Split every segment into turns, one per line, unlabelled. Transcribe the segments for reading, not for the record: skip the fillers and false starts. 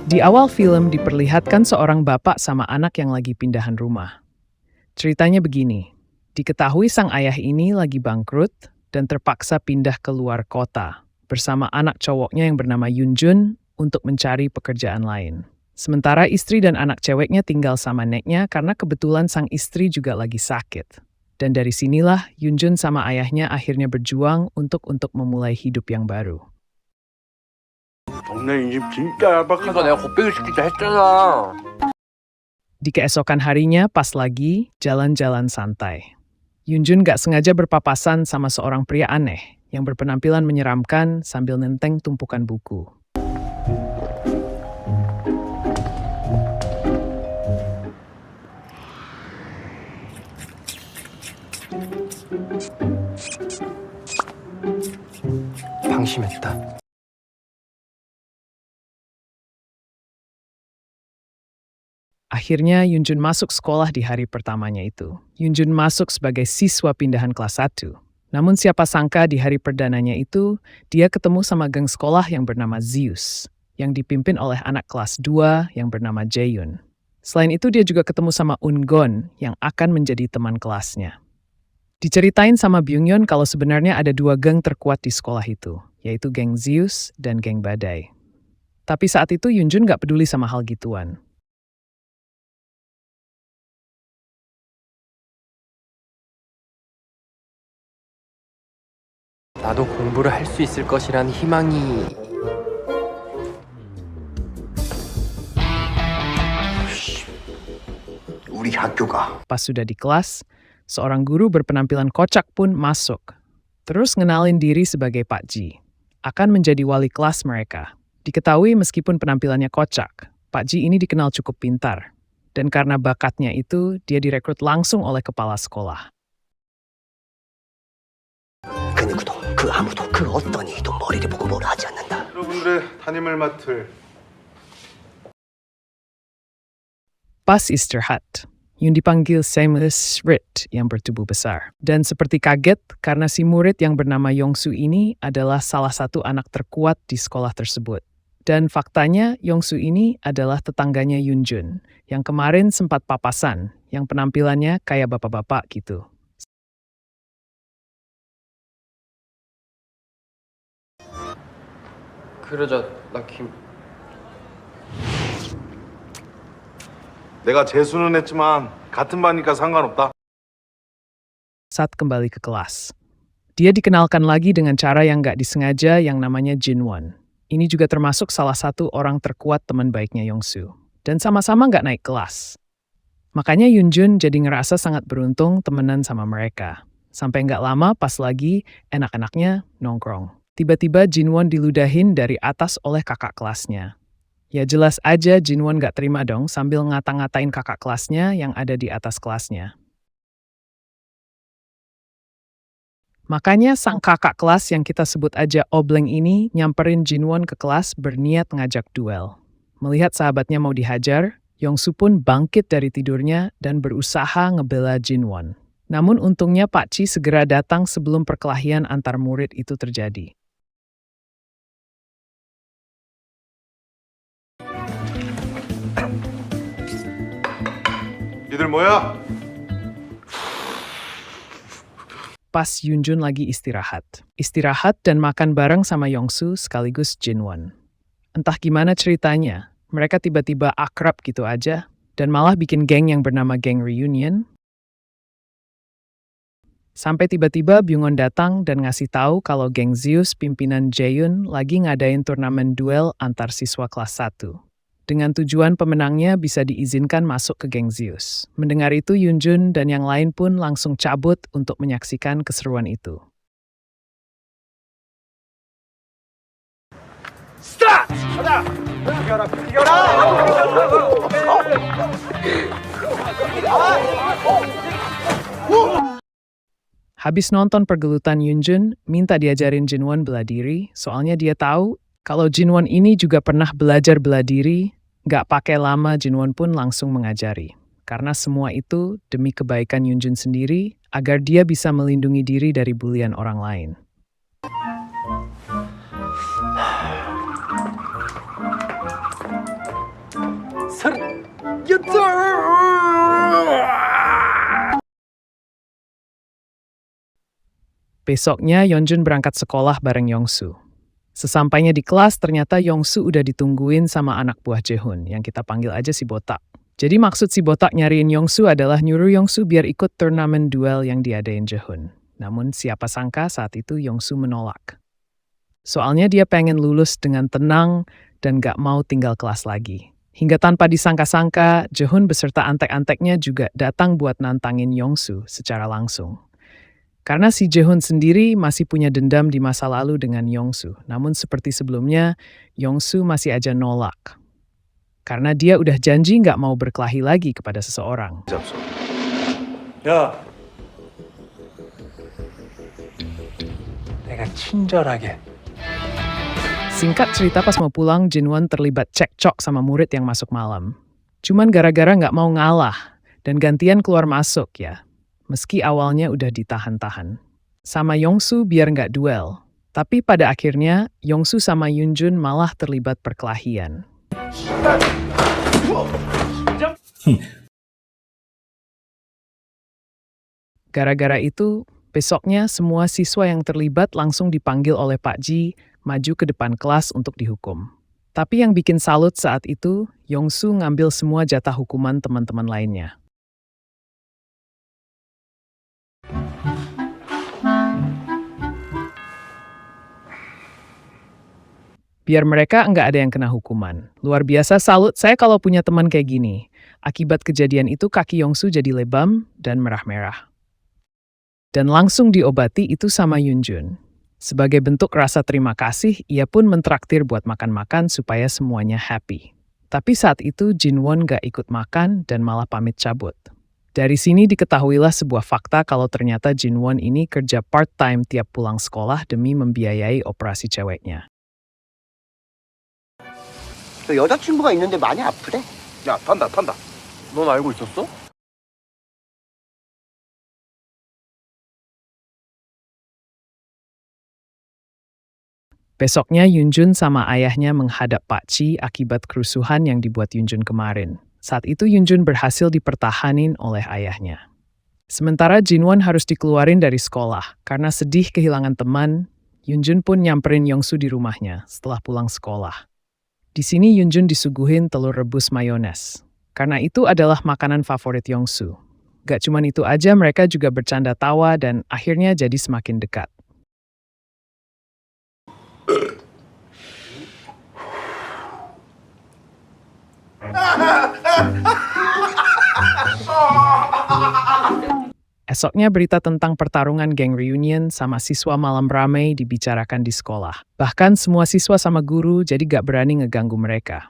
Di awal film diperlihatkan seorang bapak sama anak yang lagi pindahan rumah. Ceritanya begini, diketahui sang ayah ini lagi bangkrut dan terpaksa pindah ke luar kota bersama anak cowoknya yang bernama Yunjun untuk mencari pekerjaan lain. Sementara istri dan anak ceweknya tinggal sama neknya karena kebetulan sang istri juga lagi sakit. Dan dari sinilah Yunjun sama ayahnya akhirnya berjuang untuk memulai hidup yang baru.
동네 인심 진짜 얄팍하다.
내가 곱빼기 시키자 했잖아.
Di keesokan harinya pas lagi jalan-jalan santai. Yunjun gak sengaja berpapasan sama seorang pria aneh yang berpenampilan menyeramkan sambil nenteng tumpukan buku.
방심했다.
Akhirnya Yunjun masuk sekolah di hari pertamanya itu. Yunjun masuk sebagai siswa pindahan kelas 1. Namun siapa sangka di hari perdananya itu, dia ketemu sama geng sekolah yang bernama Zeus, yang dipimpin oleh anak kelas 2 yang bernama Jaeyoon. Selain itu dia juga ketemu sama Ungon yang akan menjadi teman kelasnya. Diceritain sama Byungyeon kalau sebenarnya ada 2 geng terkuat di sekolah itu, yaitu geng Zeus dan geng Badai. Tapi saat itu Yunjun gak peduli sama hal gituan.
나도 공부를 할 수 있을 것이란 희망이
우리 학교가
Pas sudah di kelas, seorang guru berpenampilan kocak pun masuk. Terus ngenalin diri sebagai Pak Ji. Akan menjadi wali kelas mereka. Diketahui meskipun penampilannya kocak, Pak Ji ini dikenal cukup pintar. Dan karena bakatnya itu, dia direkrut langsung oleh kepala sekolah.
그 누구도 그 아무도 그 어떤 이도 머리를 보고 뭘 하지 않는다.
여러분들의 담임을 맡을
Pas istirahat, Yun dipanggil Seamus Rit yang bertubuh besar. Dan seperti kaget karena si murid yang bernama Yongsu ini adalah salah satu anak terkuat di sekolah tersebut. Dan faktanya Yongsu ini adalah tetangganya Yunjun yang kemarin sempat papasan, yang penampilannya kayak bapak-bapak gitu.
그러자 나 김...
내가 재수는 했지만 같은 반이니까 상관없다.
Saat kembali ke kelas, dia dikenalkan lagi dengan cara yang gak disengaja yang namanya Jinwon. Ini juga termasuk salah satu orang terkuat teman baiknya Yongsu. Dan sama-sama gak naik kelas. Makanya Yunjun jadi ngerasa sangat beruntung temenan sama mereka. Sampai gak lama pas lagi enak-enaknya nongkrong. Tiba-tiba Jinwon diludahin dari atas oleh kakak kelasnya. Ya jelas aja Jinwon gak terima dong sambil ngata-ngatain kakak kelasnya yang ada di atas kelasnya. Makanya sang kakak kelas yang kita sebut aja Obleng ini nyamperin Jinwon ke kelas berniat ngajak duel. Melihat sahabatnya mau dihajar, Yongsu pun bangkit dari tidurnya dan berusaha ngebela Jinwon. Namun untungnya Pak Chi segera datang sebelum perkelahian antar murid itu terjadi.
니들 뭐야?
Pas Yunjun lagi istirahat. Istirahat dan makan bareng sama Yongsu sekaligus Jinwon. Entah gimana ceritanya, mereka tiba-tiba akrab gitu aja, dan malah bikin geng yang bernama Geng Reunion. Sampai tiba-tiba Byungyeon datang dan ngasih tahu kalau geng Zeus pimpinan Jaeyoon lagi ngadain turnamen duel antar siswa kelas 1. Dengan tujuan pemenangnya bisa diizinkan masuk ke geng Zeus. Mendengar itu Yunjun dan yang lain pun langsung cabut untuk menyaksikan keseruan itu.
스타트! 가자! 비켜라!
Habis nonton pergelutan Yunjun, minta diajarin Jinwon bela diri, soalnya dia tahu kalau Jinwon ini juga pernah belajar bela diri. Gak pakai lama Jinwon pun langsung mengajari. Karena semua itu demi kebaikan Yunjun sendiri, agar dia bisa melindungi diri dari bulian orang lain. Besoknya Yeonjun berangkat sekolah bareng Yongsu. Sesampainya di kelas, ternyata Yongsu udah ditungguin sama anak buah Jaehoon, yang kita panggil aja si Botak. Jadi maksud si Botak nyariin Yongsu adalah nyuruh Yongsu biar ikut turnamen duel yang diadain Jaehoon. Namun siapa sangka saat itu Yongsu menolak. Soalnya dia pengen lulus dengan tenang dan gak mau tinggal kelas lagi. Hingga tanpa disangka-sangka, Jaehoon beserta antek-anteknya juga datang buat nantangin Yongsu secara langsung. Karena si Jaehoon sendiri masih punya dendam di masa lalu dengan Yongsu. Namun seperti sebelumnya, Yongsu masih aja nolak. Karena dia udah janji nggak mau berkelahi lagi kepada seseorang.
잡소. 야,
내가 친절하게.
Singkat cerita, pas mau pulang, Jinwon terlibat cekcok sama murid yang masuk malam. Cuman gara-gara nggak mau ngalah dan gantian keluar masuk ya. Meski awalnya udah ditahan-tahan. Sama Yongsu biar nggak duel. Tapi pada akhirnya, Yongsu sama Yeonjun malah terlibat perkelahian. Gara-gara itu, besoknya semua siswa yang terlibat langsung dipanggil oleh Pak Ji maju ke depan kelas untuk dihukum. Tapi yang bikin salut saat itu, Yongsu ngambil semua jatah hukuman teman-teman lainnya. Biar mereka nggak ada yang kena hukuman. Luar biasa salut saya kalau punya teman kayak gini. Akibat kejadian itu kaki Yongsu jadi lebam dan merah-merah. Dan langsung diobati itu sama Yeonjun. Sebagai bentuk rasa terima kasih, ia pun mentraktir buat makan-makan supaya semuanya happy. Tapi saat itu Jinwon nggak ikut makan dan malah pamit cabut. Dari sini diketahuilah sebuah fakta kalau ternyata Jinwon ini kerja part-time tiap pulang sekolah demi membiayai operasi ceweknya.
너 여자친구가 있는데 많이 아프대?
야, 탄다.
넌 알고 있었어?
Besoknya Yeonjun sama ayahnya menghadap Pak Ji akibat kerusuhan yang dibuat Yeonjun kemarin. Saat itu Yeonjun berhasil dipertahanin oleh ayahnya. Sementara Jinwon harus dikeluarin dari sekolah. Karena sedih kehilangan teman, Yeonjun pun nyamperin Yongsu di rumahnya setelah pulang sekolah. Di sini Yeonjun disuguhin telur rebus mayones. Karena itu adalah makanan favorit Yongsu. Gak cuman itu aja, mereka juga bercanda tawa dan akhirnya jadi semakin dekat. Esoknya berita tentang pertarungan geng reunion sama siswa malam ramai dibicarakan di sekolah. Bahkan semua siswa sama guru jadi gak berani ngeganggu mereka.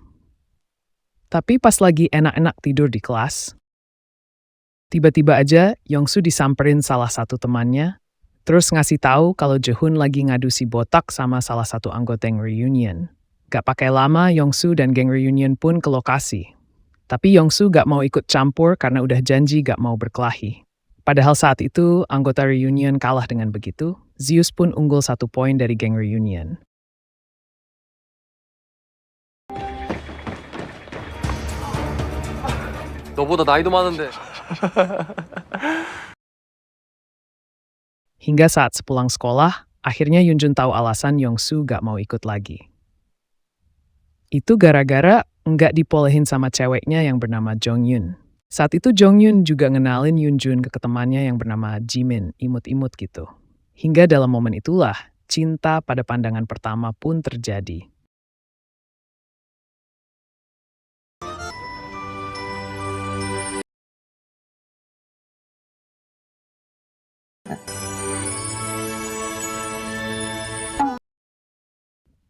Tapi pas lagi enak-enak tidur di kelas, tiba-tiba aja Yongsu disamperin salah satu temannya, terus ngasih tahu kalau Jaehoon lagi ngadu si Botak sama salah satu anggota geng reunion. Gak pakai lama, Yongsu dan geng reunion pun ke lokasi. Tapi Yongsu gak mau ikut campur karena udah janji gak mau berkelahi. Padahal saat itu, anggota reunion kalah dengan begitu, Zeus pun unggul 1 poin dari geng reunion.
너보다 나이도 많은데.
Hingga saat sepulang sekolah, akhirnya Yeonjun tahu alasan Yongsu gak mau ikut lagi. Itu gara-gara nggak dipolehin sama ceweknya yang bernama Jonghyun. Saat itu Jonghyun juga ngenalin Yeonjun ke temannya yang bernama Jimin, imut-imut gitu. Hingga dalam momen itulah, cinta pada pandangan pertama pun terjadi.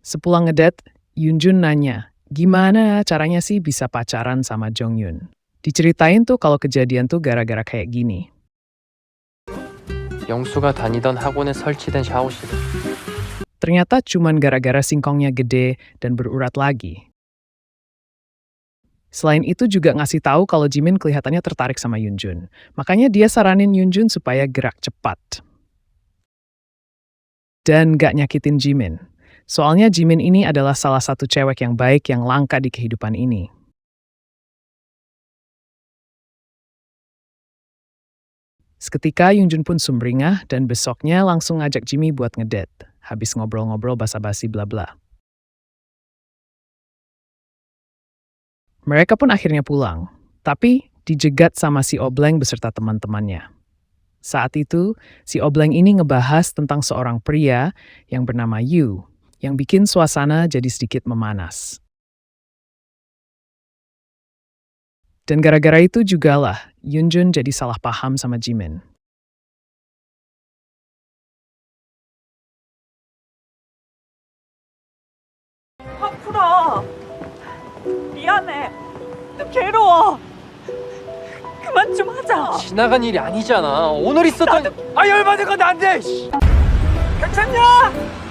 Sepulang ngedate, Yeonjun nanya, gimana caranya sih bisa pacaran sama Jonghyun? Diceritain tuh kalau kejadian tuh gara-gara kayak gini.
영수가 다니던 학원에 설치된 샤워실.
Ternyata cuman gara-gara singkongnya gede dan berurat lagi. Selain itu juga ngasih tahu kalau Jimin kelihatannya tertarik sama Yeonjun. Makanya dia saranin Yeonjun supaya gerak cepat. Dan gak nyakitin Jimin. Soalnya Jimin ini adalah salah satu cewek yang baik yang langka di kehidupan ini. Seketika Yunjun pun sumringah dan besoknya langsung ngajak Jimmy buat ngedate. Habis ngobrol-ngobrol basa-basi bla bla. Mereka pun akhirnya pulang, tapi dijegat sama si Obleng beserta teman-temannya. Saat itu, si Obleng ini ngebahas tentang seorang pria yang bernama Yu, yang bikin suasana jadi sedikit memanas. Dan gara-gara itu jugalah Yunjun jadi salah paham sama Jimin.
아프다. 미안해. 좀 괴로워. 그만 좀 하자.
지나간 일이 아니잖아. 오늘 있었던
아 열받은 건 안 돼.
괜찮냐?